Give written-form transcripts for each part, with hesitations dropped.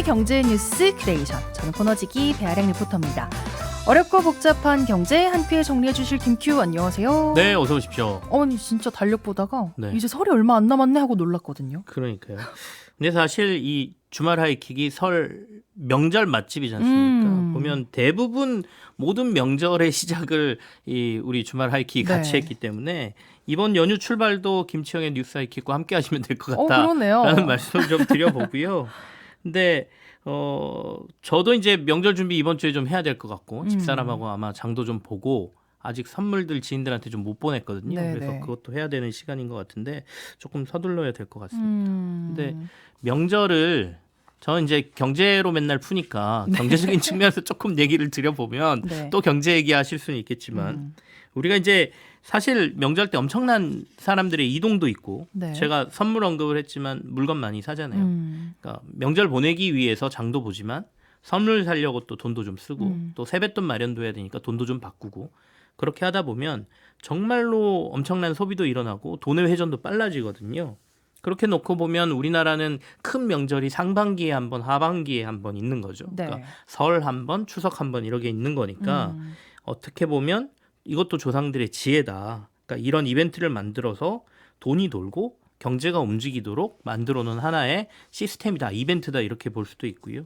경제 뉴스 크리에이션. 저는 코너지기 배아량 리포터입니다. 어렵고 복잡한 경제 한 큐에 정리해 주실 김큐 안녕하세요. 네, 어서 오십시오. 아니 진짜 달력 보다가 네. 이제 설이 얼마 안 남았네 하고 놀랐거든요. 그러니까요. 근데 사실 이 주말 하이킥이 설 명절 맛집이지 않습니까? 보면 대부분 모든 명절의 시작을 이 우리 주말 하이킥이 같이 네. 했기 때문에 이번 연휴 출발도 김치영의 뉴스 하이킥과 함께 하시면 될 것 같다라는 그러네요. 말씀을 좀 드려보고요. 근데 저도 이제 명절 준비 이번 주에 좀 해야 될 것 같고 집사람하고 아마 장도 좀 보고 아직 선물들 지인들한테 좀 못 보냈거든요. 네네. 그래서 그것도 해야 되는 시간인 것 같은데 조금 서둘러야 될 것 같습니다. 근데 명절을 저는 이제 경제로 맨날 푸니까 경제적인 측면에서 조금 얘기를 드려보면 네. 또 경제 얘기하실 수는 있겠지만 우리가 이제 사실 명절 때 엄청난 사람들의 이동도 있고 네. 제가 선물 언급을 했지만 물건 많이 사잖아요. 그러니까 명절 보내기 위해서 장도 보지만 선물 사려고 또 돈도 좀 쓰고 또 세뱃돈 마련도 해야 되니까 돈도 좀 바꾸고 그렇게 하다 보면 정말로 엄청난 소비도 일어나고 돈의 회전도 빨라지거든요. 그렇게 놓고 보면 우리나라는 큰 명절이 상반기에 한 번, 하반기에 한 번 있는 거죠. 네. 그러니까 설 한 번, 추석 한 번 이렇게 있는 거니까 어떻게 보면 이것도 조상들의 지혜다. 그러니까 이런 이벤트를 만들어서 돈이 돌고 경제가 움직이도록 만들어 놓은 하나의 시스템이다, 이벤트다 이렇게 볼 수도 있고요.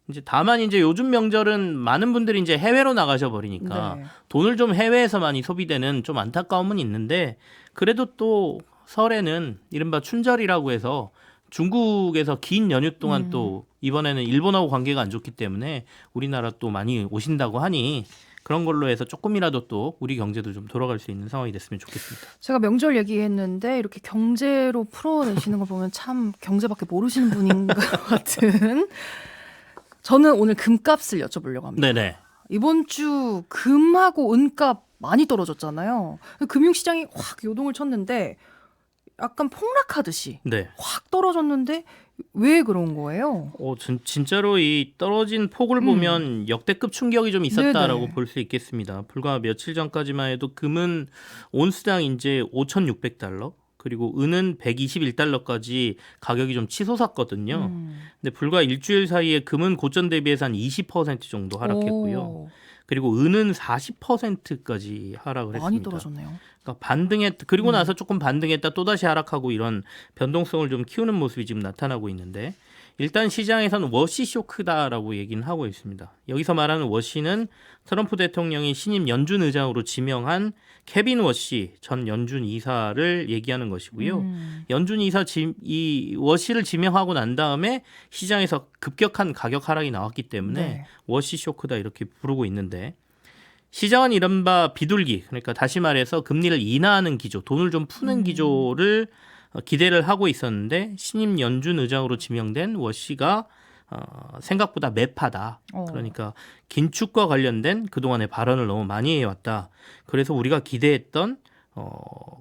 이제 다만 이제 요즘 명절은 많은 분들이 이제 해외로 나가셔 버리니까 네. 돈을 좀 해외에서 많이 소비되는 좀 안타까움은 있는데 그래도 또 설에는 이른바 춘절이라고 해서 중국에서 긴 연휴 동안 또 이번에는 일본하고 관계가 안 좋기 때문에 우리나라 또 많이 오신다고 하니 그런 걸로 해서 조금이라도 또 우리 경제도 좀 돌아갈 수 있는 상황이 됐으면 좋겠습니다. 제가 명절 얘기했는데 이렇게 경제로 풀어내시는 걸 보면 참 경제밖에 모르시는 분인 것 같은. 저는 오늘 금값을 여쭤보려고 합니다. 네네. 이번 주 금하고 은값 많이 떨어졌잖아요. 금융시장이 확 요동을 쳤는데 약간 폭락하듯이 네. 확 떨어졌는데 왜 그런 거예요? 진짜로 이 떨어진 폭을 보면 역대급 충격이 좀 있었다라고 네네. 볼 수 있겠습니다. 불과 며칠 전까지만 해도 금은 온스당 이제 5,600달러 그리고 은은 121달러까지 가격이 좀 치솟았거든요. 근데 불과 일주일 사이에 금은 고점 대비해서 한 20% 정도 하락했고요. 오, 그리고 은은 40%까지 하락을 했습니다. 많이 떨어졌네요. 그러니까 그리고 나서 조금 반등했다 또다시 하락하고 이런 변동성을 좀 키우는 모습이 지금 나타나고 있는데 일단 시장에서는 워시 쇼크다라고 얘기는 하고 있습니다. 여기서 말하는 워시는 트럼프 대통령이 신임 연준 의장으로 지명한 케빈 워시 전 연준 이사를 얘기하는 것이고요. 연준 이사 이 워시를 지명하고 난 다음에 시장에서 급격한 가격 하락이 나왔기 때문에 네. 워시 쇼크다 이렇게 부르고 있는데 시장은 이른바 비둘기, 그러니까 다시 말해서 금리를 인하하는 기조, 돈을 좀 푸는 기조를 기대를 하고 있었는데 신임 연준 의장으로 지명된 워시가 생각보다 매파다. 그러니까 긴축과 관련된 그동안의 발언을 너무 많이 해왔다. 그래서 우리가 기대했던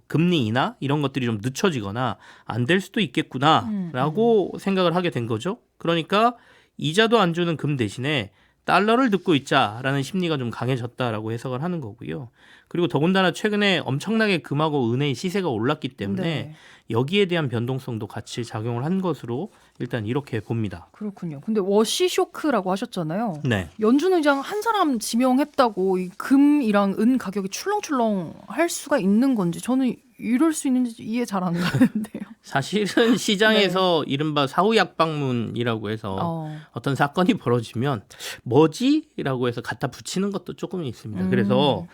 금리 인하 이런 것들이 좀 늦춰지거나 안 될 수도 있겠구나라고 생각을 하게 된 거죠. 그러니까 이자도 안 주는 금 대신에 달러를 듣고 있자라는 심리가 좀 강해졌다라고 해석을 하는 거고요. 그리고 더군다나 최근에 엄청나게 금하고 은의 시세가 올랐기 때문에 네. 여기에 대한 변동성도 같이 작용을 한 것으로 일단 이렇게 봅니다. 그렇군요. 근데 워시 쇼크라고 하셨잖아요. 네. 연준 의장 한 사람 지명했다고 이 금이랑 은 가격이 출렁출렁 할 수가 있는 건지 저는 이럴 수 있는지 이해 잘 안 가는데요. 사실은 시장에서 이른바 사후약방문이라고 해서 어떤 사건이 벌어지면 뭐지? 라고 해서 갖다 붙이는 것도 조금 있습니다. 그래서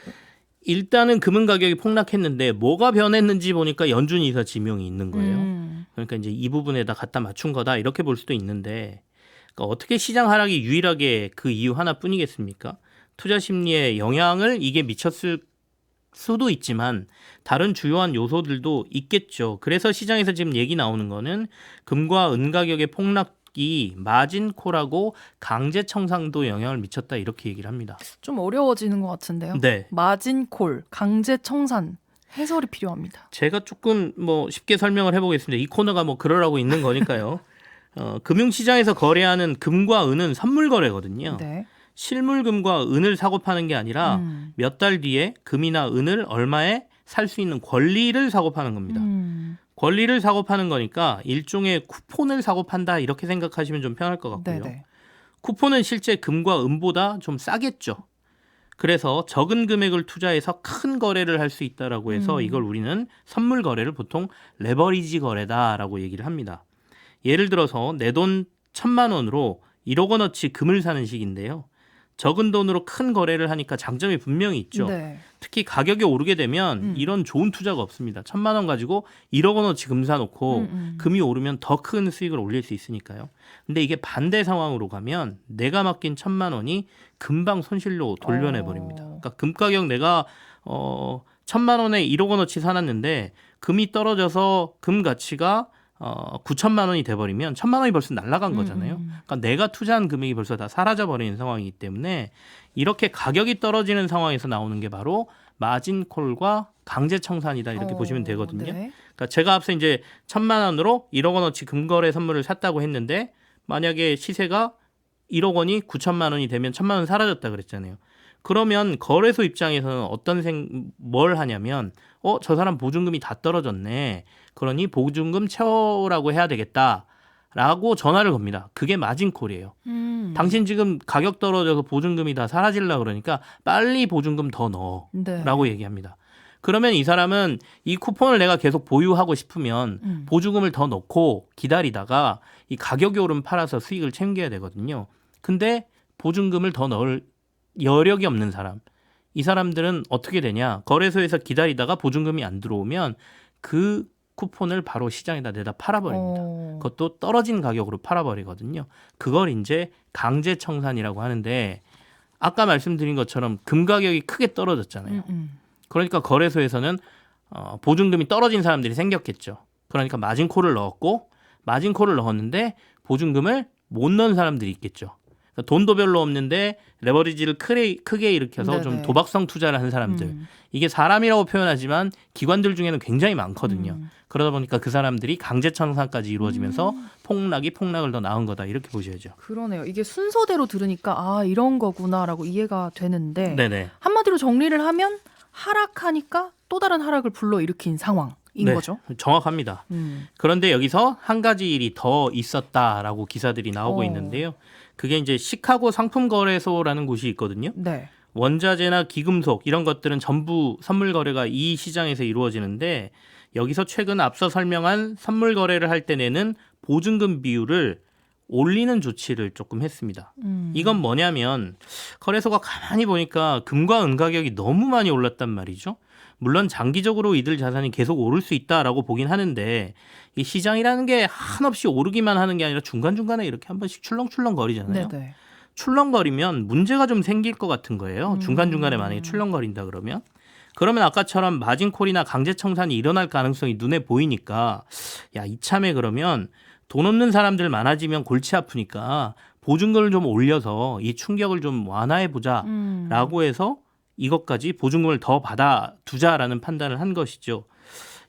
일단은 금은 가격이 폭락했는데 뭐가 변했는지 보니까 연준 이사 지명이 있는 거예요. 그러니까 이제 이 부분에다 갖다 맞춘 거다 이렇게 볼 수도 있는데 그러니까 어떻게 시장 하락이 유일하게 그 이유 하나뿐이겠습니까? 투자 심리에 영향을 이게 미쳤을 수도 있지만 다른 주요한 요소들도 있겠죠. 그래서 시장에서 지금 얘기 나오는 거는 금과 은 가격의 폭락이 마진콜하고 강제 청산도 영향을 미쳤다 이렇게 얘기를 합니다. 좀 어려워지는 것 같은데요. 네. 마진콜, 강제 청산 해설이 필요합니다. 제가 조금 쉽게 설명을 해보겠습니다. 이 코너가 그러라고 있는 거니까요. 금융시장에서 거래하는 금과 은은 선물 거래거든요. 네. 실물금과 은을 사고 파는 게 아니라 몇 달 뒤에 금이나 은을 얼마에 살 수 있는 권리를 사고 파는 겁니다. 권리를 사고 파는 거니까 일종의 쿠폰을 사고 판다 이렇게 생각하시면 좀 편할 것 같고요. 네네. 쿠폰은 실제 금과 은보다 좀 싸겠죠. 그래서 적은 금액을 투자해서 큰 거래를 할 수 있다라고 해서 이걸 우리는 선물 거래를 보통 레버리지 거래다라고 얘기를 합니다. 예를 들어서 내 돈 1,000만 원으로 1억 원어치 금을 사는 식인데요. 적은 돈으로 큰 거래를 하니까 장점이 분명히 있죠. 네. 특히 가격이 오르게 되면 이런 좋은 투자가 없습니다. 1,000만 원 가지고 1억 원어치 금 사놓고 금이 오르면 더 큰 수익을 올릴 수 있으니까요. 근데 이게 반대 상황으로 가면 내가 맡긴 1,000만 원이 금방 손실로 돌려내 버립니다. 그러니까 금 가격 내가 1,000만 원에 1억 원어치 사놨는데 금이 떨어져서 금 가치가 9천만 원이 돼버리면 1,000만 원이 벌써 날아간 거잖아요. 그러니까 내가 투자한 금액이 벌써 다 사라져버리는 상황이기 때문에 이렇게 가격이 떨어지는 상황에서 나오는 게 바로 마진콜과 강제청산이다 이렇게 보시면 되거든요. 네. 그러니까 제가 앞서 이제 1,000만 원으로 1억 원어치 금거래 선물을 샀다고 했는데 만약에 시세가 1억 원이 9천만 원이 되면 1,000만 원 사라졌다 그랬잖아요. 그러면 거래소 입장에서는 뭘 하냐면 저 사람 보증금이 다 떨어졌네. 그러니 보증금 채워라고 해야 되겠다라고 전화를 겁니다. 그게 마진콜이에요. 당신 지금 가격 떨어져서 보증금이 다 사라질라 그러니까 빨리 보증금 더 넣어라고 네. 얘기합니다. 그러면 이 사람은 이 쿠폰을 내가 계속 보유하고 싶으면 보증금을 더 넣고 기다리다가 이 가격이 오르면 팔아서 수익을 챙겨야 되거든요. 근데 보증금을 더 넣을 여력이 없는 사람, 이 사람들은 어떻게 되냐? 거래소에서 기다리다가 보증금이 안 들어오면 그 쿠폰을 바로 시장에다 내다 팔아버립니다. 그것도 떨어진 가격으로 팔아버리거든요. 그걸 이제 강제청산이라고 하는데 아까 말씀드린 것처럼 금 가격이 크게 떨어졌잖아요. 그러니까 거래소에서는 보증금이 떨어진 사람들이 생겼겠죠. 그러니까 마진콜을 넣었고 마진콜을 넣었는데 보증금을 못 넣은 사람들이 있겠죠. 그러니까 돈도 별로 없는데 레버리지를 크게 일으켜서 네네. 좀 도박성 투자를 한 사람들. 이게 사람이라고 표현하지만 기관들 중에는 굉장히 많거든요. 그러다 보니까 그 사람들이 강제청산까지 이루어지면서 폭락을 더 낳은 거다 이렇게 보셔야죠. 그러네요. 이게 순서대로 들으니까 이런 거구나라고 이해가 되는데 네네. 한마디로 정리를 하면 하락하니까 또 다른 하락을 불러일으킨 상황인 거죠. 정확합니다. 그런데 여기서 한 가지 일이 더 있었다라고 기사들이 나오고 있는데요. 그게 이제 시카고 상품거래소라는 곳이 있거든요. 네. 원자재나 기금속 이런 것들은 전부 선물 거래가 이 시장에서 이루어지는데 여기서 최근 앞서 설명한 선물 거래를 할 때 내는 보증금 비율을 올리는 조치를 조금 했습니다. 이건 뭐냐면 거래소가 가만히 보니까 금과 은 가격이 너무 많이 올랐단 말이죠. 물론 장기적으로 이들 자산이 계속 오를 수 있다라고 보긴 하는데 이 시장이라는 게 한없이 오르기만 하는 게 아니라 중간중간에 이렇게 한 번씩 출렁출렁 거리잖아요. 네네. 출렁거리면 문제가 좀 생길 것 같은 거예요. 중간중간에 만약에 출렁거린다 그러면 아까처럼 마진콜이나 강제청산이 일어날 가능성이 눈에 보이니까 야, 이참에 그러면 돈 없는 사람들 많아지면 골치 아프니까 보증금을 좀 올려서 이 충격을 좀 완화해 보자라고 해서 이것까지 보증금을 더 받아 두자라는 판단을 한 것이죠.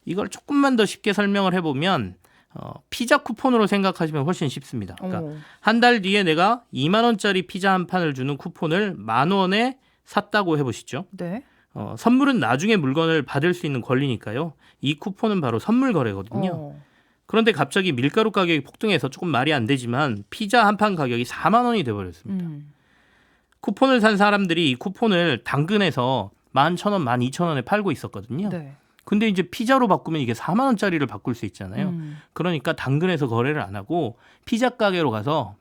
이걸 조금만 더 쉽게 설명을 해보면 피자 쿠폰으로 생각하시면 훨씬 쉽습니다. 그러니까 한 달 뒤에 내가 2만 원짜리 피자 한 판을 주는 쿠폰을 10,000원에 샀다고 해보시죠. 네. 선물은 나중에 물건을 받을 수 있는 권리니까요. 이 쿠폰은 바로 선물 거래거든요. 그런데 갑자기 밀가루 가격이 폭등해서 조금 말이 안 되지만 피자 한 판 가격이 4만 원이 돼버렸습니다. 쿠폰을 산 사람들이 이 쿠폰을 당근에서 11,000원, 12,000원에 팔고 있었거든요. 네. 근데 이제 피자로 바꾸면 이게 4만 원짜리를 바꿀 수 있잖아요. 그러니까 당근에서 거래를 안 하고 피자 가게로 가서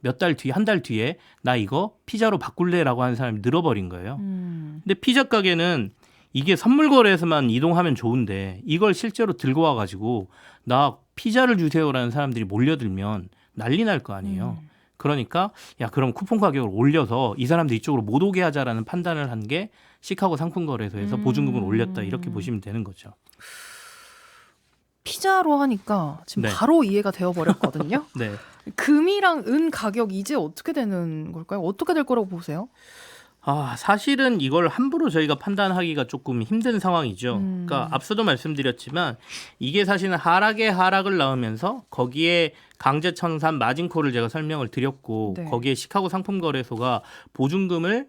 한 달 뒤에 나 이거 피자로 바꿀래라고 하는 사람이 늘어버린 거예요. 근데 피자 가게는 이게 선물 거래에서만 이동하면 좋은데 이걸 실제로 들고 와가지고 나 피자를 주세요라는 사람들이 몰려들면 난리 날 거 아니에요. 그러니까 야 그럼 쿠폰 가격을 올려서 이 사람들 이쪽으로 못 오게 하자라는 판단을 한 게 시카고 상품거래소에서 보증금을 올렸다 이렇게 보시면 되는 거죠. 피자로 하니까 지금 네. 바로 이해가 되어버렸거든요. 네. 금이랑 은 가격 이제 어떻게 되는 걸까요? 어떻게 될 거라고 보세요? 사실은 이걸 함부로 저희가 판단하기가 조금 힘든 상황이죠. 그러니까 앞서도 말씀드렸지만 이게 사실은 하락에 하락을 낳으면서 거기에 강제청산 마진콜을 제가 설명을 드렸고 네. 거기에 시카고 상품거래소가 보증금을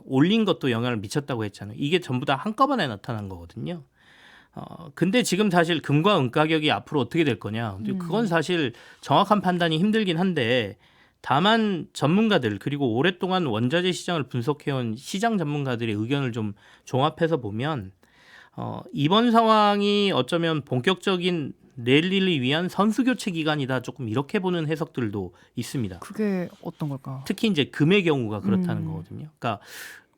올린 것도 영향을 미쳤다고 했잖아요. 이게 전부 다 한꺼번에 나타난 거거든요. 근데 지금 사실 금과 은 가격이 앞으로 어떻게 될 거냐. 그건 사실 정확한 판단이 힘들긴 한데 다만 전문가들 그리고 오랫동안 원자재 시장을 분석해온 시장 전문가들의 의견을 좀 종합해서 보면 이번 상황이 어쩌면 본격적인 랠리를 위한 선수 교체 기간이다. 조금 이렇게 보는 해석들도 있습니다. 그게 어떤 걸까? 특히 이제 금의 경우가 그렇다는 거거든요. 그러니까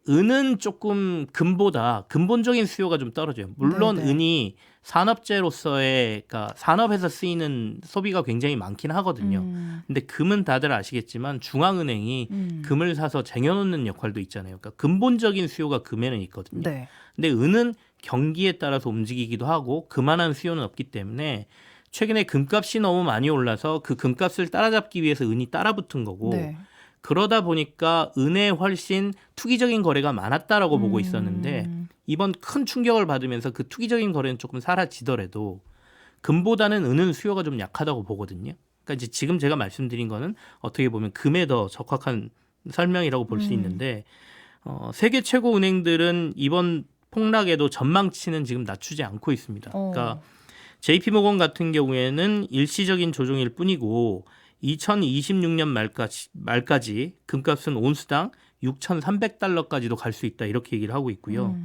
은은 조금 금보다 근본적인 수요가 좀 떨어져요. 물론 네네. 은이 산업재로서의 그러니까 산업에서 쓰이는 소비가 굉장히 많긴 하거든요. 근데 금은 다들 아시겠지만 중앙은행이 금을 사서 쟁여놓는 역할도 있잖아요. 그러니까 근본적인 수요가 금에는 있거든요. 네. 근데 은은 경기에 따라서 움직이기도 하고 그만한 수요는 없기 때문에 최근에 금값이 너무 많이 올라서 그 금값을 따라잡기 위해서 은이 따라붙은 거고 네. 그러다 보니까 은에 훨씬 투기적인 거래가 많았다라고 보고 있었는데 이번 큰 충격을 받으면서 그 투기적인 거래는 조금 사라지더라도 금보다는 은은 수요가 좀 약하다고 보거든요. 그러니까 이제 지금 제가 말씀드린 거는 어떻게 보면 금에 더 적합한 설명이라고 볼 수 있는데 세계 최고 은행들은 이번 폭락에도 전망치는 지금 낮추지 않고 있습니다. 그러니까 JP모건 같은 경우에는 일시적인 조정일 뿐이고 2026년 말까지 금값은 온수당 6,300달러까지도 갈 수 있다 이렇게 얘기를 하고 있고요.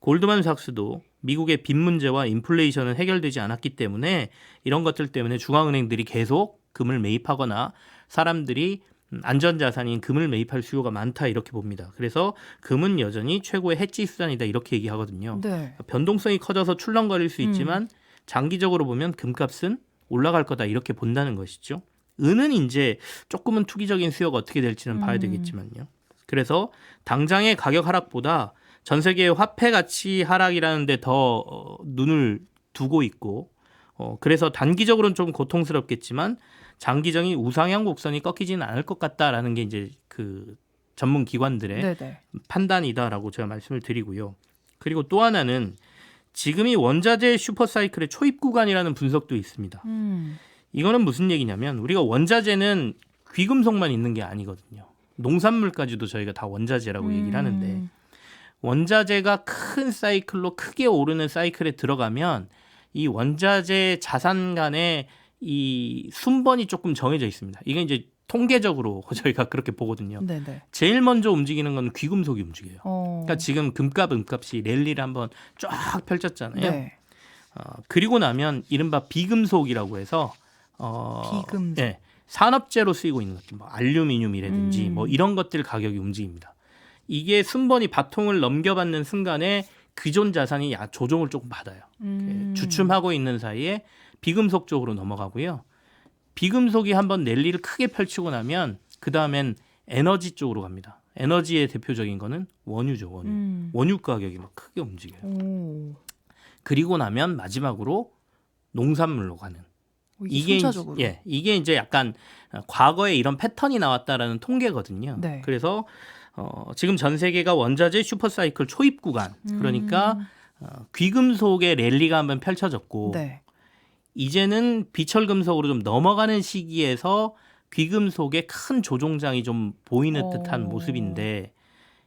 골드만삭스도 미국의 빚 문제와 인플레이션은 해결되지 않았기 때문에 이런 것들 때문에 중앙은행들이 계속 금을 매입하거나 사람들이 안전자산인 금을 매입할 수요가 많다 이렇게 봅니다. 그래서 금은 여전히 최고의 해지 수단이다 이렇게 얘기하거든요. 네. 변동성이 커져서 출렁거릴 수 있지만 장기적으로 보면 금값은 올라갈 거다 이렇게 본다는 것이죠. 은은 이제 조금은 투기적인 수요가 어떻게 될지는 봐야 되겠지만요. 그래서 당장의 가격 하락보다 전 세계의 화폐 가치 하락이라는 데 더 눈을 두고 있고 그래서 단기적으로는 좀 고통스럽겠지만 장기적인 우상향 곡선이 꺾이지는 않을 것 같다라는 게 이제 그 전문 기관들의 네네. 판단이다라고 제가 말씀을 드리고요. 그리고 또 하나는 지금이 원자재 슈퍼사이클의 초입 구간이라는 분석도 있습니다. 이거는 무슨 얘기냐면 우리가 원자재는 귀금속만 있는 게 아니거든요. 농산물까지도 저희가 다 원자재라고 얘기를 하는데 원자재가 큰 사이클로 크게 오르는 사이클에 들어가면 이 원자재 자산 간의 이 순번이 조금 정해져 있습니다. 이게 이제 통계적으로 저희가 그렇게 보거든요. 네네. 제일 먼저 움직이는 건 귀금속이 움직여요. 어. 그러니까 지금 금값, 은값이 랠리를 한번 쫙 펼쳤잖아요. 네. 그리고 나면 이른바 비금속이라고 해서 비금속. 예, 산업재로 쓰이고 있는 것들, 뭐 알루미늄이라든지 뭐 이런 것들 가격이 움직입니다. 이게 순번이 바통을 넘겨받는 순간에 기존 자산이 조정을 조금 받아요. 주춤하고 있는 사이에 비금속 쪽으로 넘어가고요. 비금속이 한번 랠리를 크게 펼치고 나면 그 다음엔 에너지 쪽으로 갑니다. 에너지의 대표적인 거는 원유죠. 원유 가격이 막 크게 움직여요. 오. 그리고 나면 마지막으로 농산물로 가는. 이게 순차적으로. 이게 이제 약간 과거에 이런 패턴이 나왔다라는 통계거든요. 네. 그래서 지금 전 세계가 원자재 슈퍼사이클 초입 구간, 그러니까 귀금속의 랠리가 한번 펼쳐졌고 네. 이제는 비철금속으로 좀 넘어가는 시기에서 귀금속의 큰 조종장이 좀 보이는 듯한 모습인데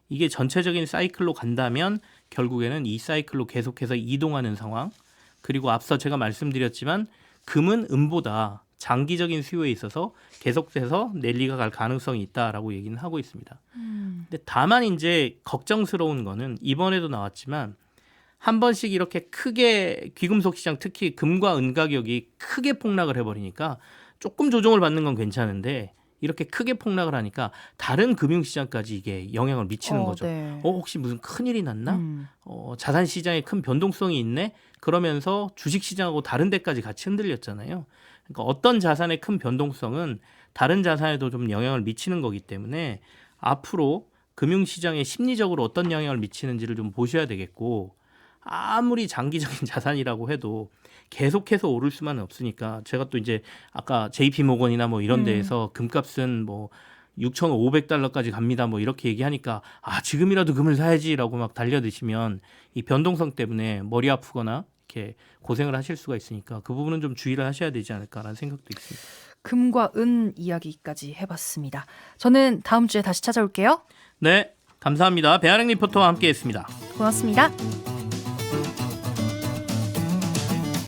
이게 전체적인 사이클로 간다면 결국에는 이 사이클로 계속해서 이동하는 상황. 그리고 앞서 제가 말씀드렸지만 금은 은보다 장기적인 수요에 있어서 계속해서 랠리가 갈 가능성이 있다라고 얘기는 하고 있습니다. 근데 다만 이제 걱정스러운 거는 이번에도 나왔지만 한 번씩 이렇게 크게 귀금속 시장 특히 금과 은 가격이 크게 폭락을 해버리니까 조금 조정을 받는 건 괜찮은데 이렇게 크게 폭락을 하니까 다른 금융시장까지 이게 영향을 미치는 거죠. 네. 혹시 무슨 큰일이 났나? 자산 시장에 큰 변동성이 있네? 그러면서 주식시장하고 다른 데까지 같이 흔들렸잖아요. 그러니까 어떤 자산의 큰 변동성은 다른 자산에도 좀 영향을 미치는 거기 때문에 앞으로 금융시장에 심리적으로 어떤 영향을 미치는지를 좀 보셔야 되겠고 아무리 장기적인 자산이라고 해도 계속해서 오를 수만은 없으니까 제가 또 이제 아까 JP모건이나 뭐 이런 데에서 금값은 뭐 6,500달러까지 갑니다. 뭐 이렇게 얘기하니까 지금이라도 금을 사야지라고 막 달려드시면 이 변동성 때문에 머리 아프거나 이렇게 고생을 하실 수가 있으니까 그 부분은 좀 주의를 하셔야 되지 않을까라는 생각도 있습니다. 금과 은 이야기까지 해봤습니다. 저는 다음 주에 다시 찾아올게요. 네, 감사합니다. 배아랭 리포터와 함께했습니다. 고맙습니다.